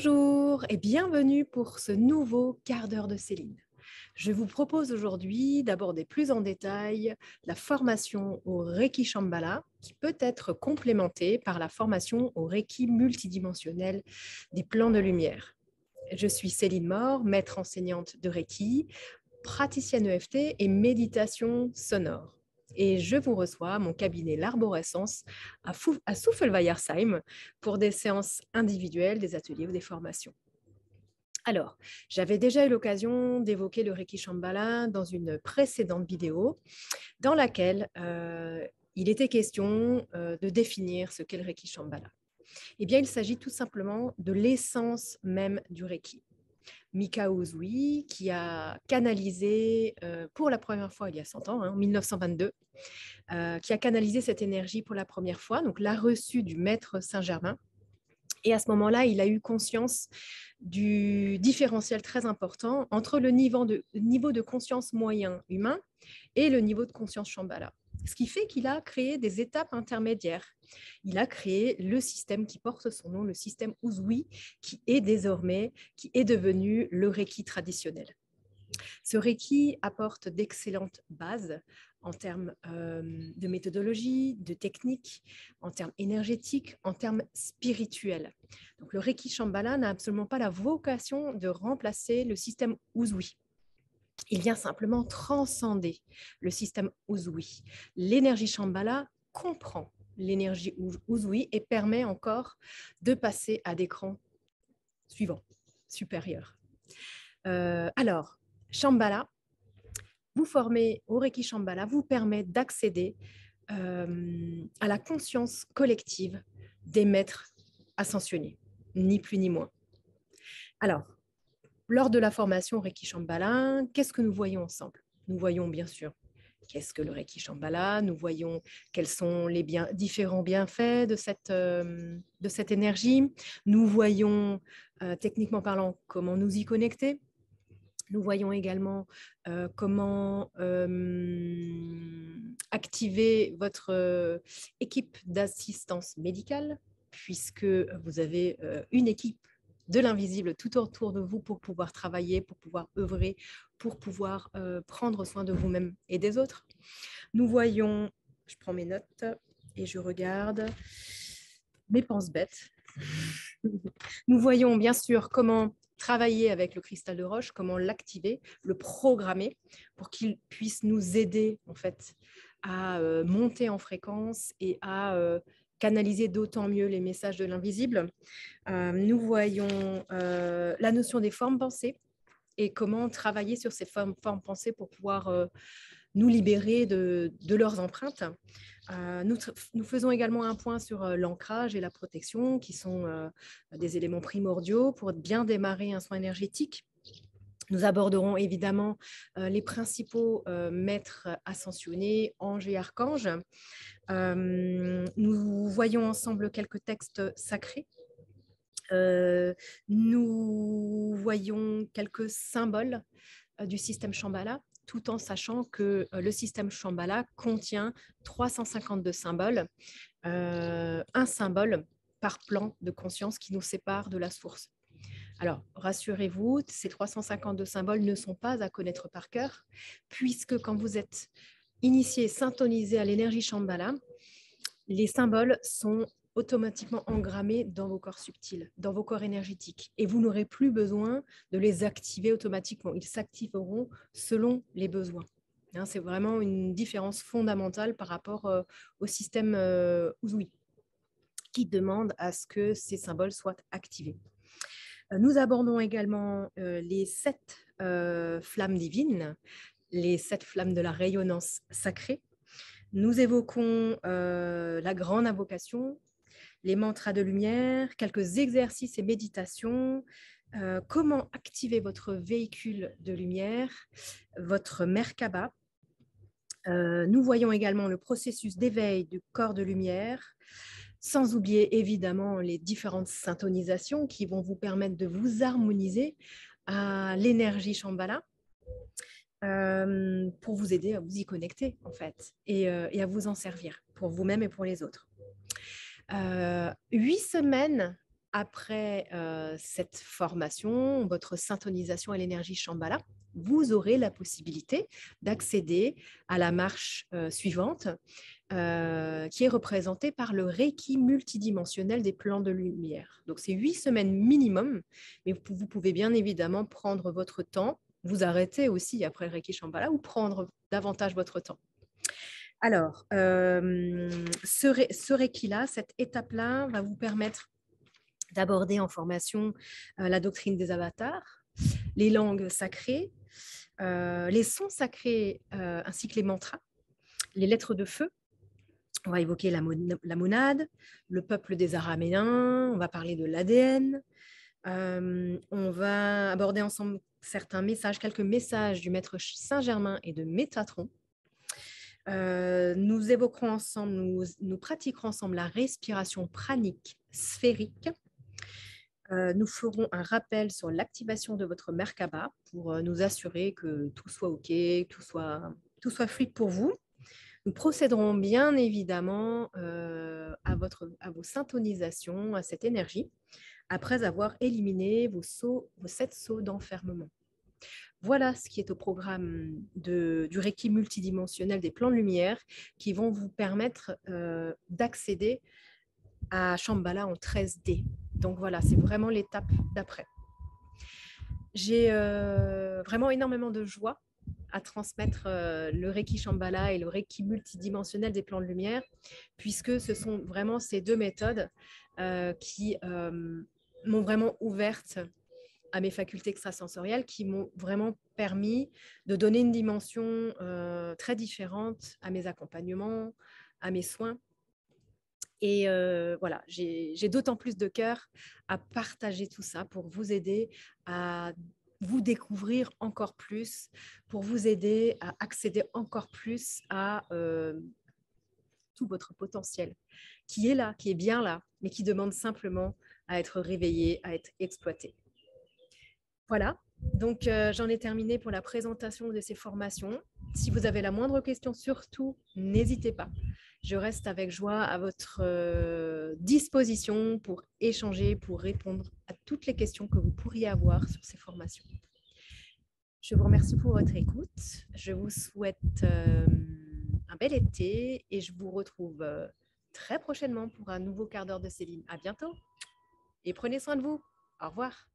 Bonjour et bienvenue pour ce nouveau quart d'heure de Céline. Je vous propose aujourd'hui d'aborder plus en détail la formation au Reiki Shambhala qui peut être complémentée par la formation au Reiki multidimensionnel des plans de lumière. Je suis Céline Mort, maître enseignante de Reiki, praticienne EFT et méditation sonore. Et je vous reçois à mon cabinet L'Arborescence à Souffelweyersheim pour des séances individuelles, des ateliers ou des formations. Alors, j'avais déjà eu l'occasion d'évoquer le Reiki Shambhala dans une précédente vidéo dans laquelle il était question de définir ce qu'est le Reiki Shambhala. Eh bien, il s'agit tout simplement de l'essence même du Reiki. Mikao Usui, qui a canalisé pour la première fois il y a 100 ans, en 1922, qui a canalisé cette énergie pour la première fois, donc l'a reçue du maître Saint-Germain. Et à ce moment-là, il a eu conscience du différentiel très important entre le niveau de conscience moyen humain et le niveau de conscience Shambhala. Ce qui fait qu'il a créé des étapes intermédiaires. Il a créé le système qui porte son nom, le système Usui, qui est devenu le Reiki traditionnel. Ce Reiki apporte d'excellentes bases en termes de méthodologie, de technique, en termes énergétiques, en termes spirituels. Donc, le Reiki Shambhala n'a absolument pas la vocation de remplacer le système Usui. Il vient simplement transcender le système Usui. L'énergie Shambhala comprend l'énergie Usui et permet encore de passer à des crans suivants, supérieurs. Alors, Shambhala, vous former au Reiki Shambhala vous permet d'accéder à la conscience collective des maîtres ascensionnés, ni plus ni moins. Alors, lors de la formation Reiki Shambhala, qu'est-ce que nous voyons ensemble? Nous voyons bien sûr qu'est-ce que le Reiki Shambhala, nous voyons quels sont les différents bienfaits de cette énergie, nous voyons techniquement parlant comment nous y connecter. Nous voyons également comment activer votre équipe d'assistance médicale, puisque vous avez une équipe de l'invisible tout autour de vous pour pouvoir travailler, pour pouvoir œuvrer, pour pouvoir prendre soin de vous-même et des autres. Nous voyons, je prends mes notes et je regarde mes penses-bêtes. Nous voyons bien sûr comment travailler avec le cristal de roche, comment l'activer, le programmer pour qu'il puisse nous aider en fait à monter en fréquence et à canaliser d'autant mieux les messages de l'invisible. Nous voyons la notion des formes pensées et comment travailler sur ces formes pensées pour pouvoir nous libérer de leurs empreintes. Nous faisons également un point sur l'ancrage et la protection, qui sont des éléments primordiaux pour bien démarrer un soin énergétique. Nous aborderons évidemment les principaux maîtres ascensionnés, anges et archanges. Nous voyons ensemble quelques textes sacrés. Nous voyons quelques symboles du système Shambhala, tout en sachant que le système Shambhala contient 352 symboles, un symbole par plan de conscience qui nous sépare de la source. Alors, rassurez-vous, ces 352 symboles ne sont pas à connaître par cœur, puisque quand vous êtes initié, syntonisé à l'énergie Shambhala, les symboles sont automatiquement engrammés dans vos corps subtils, dans vos corps énergétiques. Et vous n'aurez plus besoin de les activer automatiquement. Ils s'activeront selon les besoins. C'est vraiment une différence fondamentale par rapport au système Usui, qui demande à ce que ces symboles soient activés. Nous abordons également les 7 flammes divines, les 7 flammes de la rayonnance sacrée. Nous évoquons la grande invocation, les mantras de lumière, quelques exercices et méditations, comment activer votre véhicule de lumière, votre Merkaba. Nous voyons également le processus d'éveil du corps de lumière, sans oublier évidemment les différentes syntonisations qui vont vous permettre de vous harmoniser à l'énergie Shambhala pour vous aider à vous y connecter en fait et à vous en servir pour vous-même et pour les autres. 8 semaines après cette formation, votre syntonisation à l'énergie Shambhala, vous aurez la possibilité d'accéder à la marche suivante, qui est représentée par le Reiki multidimensionnel des plans de lumière. Donc, c'est 8 semaines minimum, mais vous pouvez bien évidemment prendre votre temps, vous arrêter aussi après le Reiki Shambhala ou prendre davantage votre temps. Alors, ce Reiki-là, cette étape-là va vous permettre d'aborder en formation la doctrine des avatars, les langues sacrées, les sons sacrés ainsi que les mantras, les lettres de feu. On va évoquer la monade, le peuple des Araméens, on va parler de l'ADN, on va aborder ensemble certains messages, quelques messages du maître Saint-Germain et de Métatron. Nous évoquerons ensemble, nous pratiquerons ensemble la respiration pranique sphérique. Nous ferons un rappel sur l'activation de votre Merkaba pour nous assurer que tout soit OK, que tout soit fluide pour vous. Nous procéderons bien évidemment à vos syntonisations, à cette énergie, après avoir éliminé vos 7 sauts d'enfermement. Voilà ce qui est au programme du Reiki multidimensionnel des plans de lumière qui vont vous permettre d'accéder à Shambhala en 13D. Donc voilà, c'est vraiment l'étape d'après. J'ai vraiment énormément de joie à transmettre le Reiki Shambhala et le Reiki multidimensionnel des plans de lumière, puisque ce sont vraiment ces deux méthodes qui m'ont vraiment ouverte à mes facultés extrasensorielles, qui m'ont vraiment permis de donner une dimension très différente à mes accompagnements, à mes soins. Et voilà, j'ai d'autant plus de cœur à partager tout ça pour vous aider à vous découvrir encore plus, pour vous aider à accéder encore plus à tout votre potentiel qui est là, qui est bien là, mais qui demande simplement à être réveillé, à être exploité. Voilà, donc j'en ai terminé pour la présentation de ces formations. Si vous avez la moindre question, surtout, n'hésitez pas. Je reste avec joie à votre disposition pour échanger, pour répondre à toutes les questions que vous pourriez avoir sur ces formations. Je vous remercie pour votre écoute. Je vous souhaite un bel été et je vous retrouve très prochainement pour un nouveau quart d'heure de Céline. À bientôt et prenez soin de vous. Au revoir.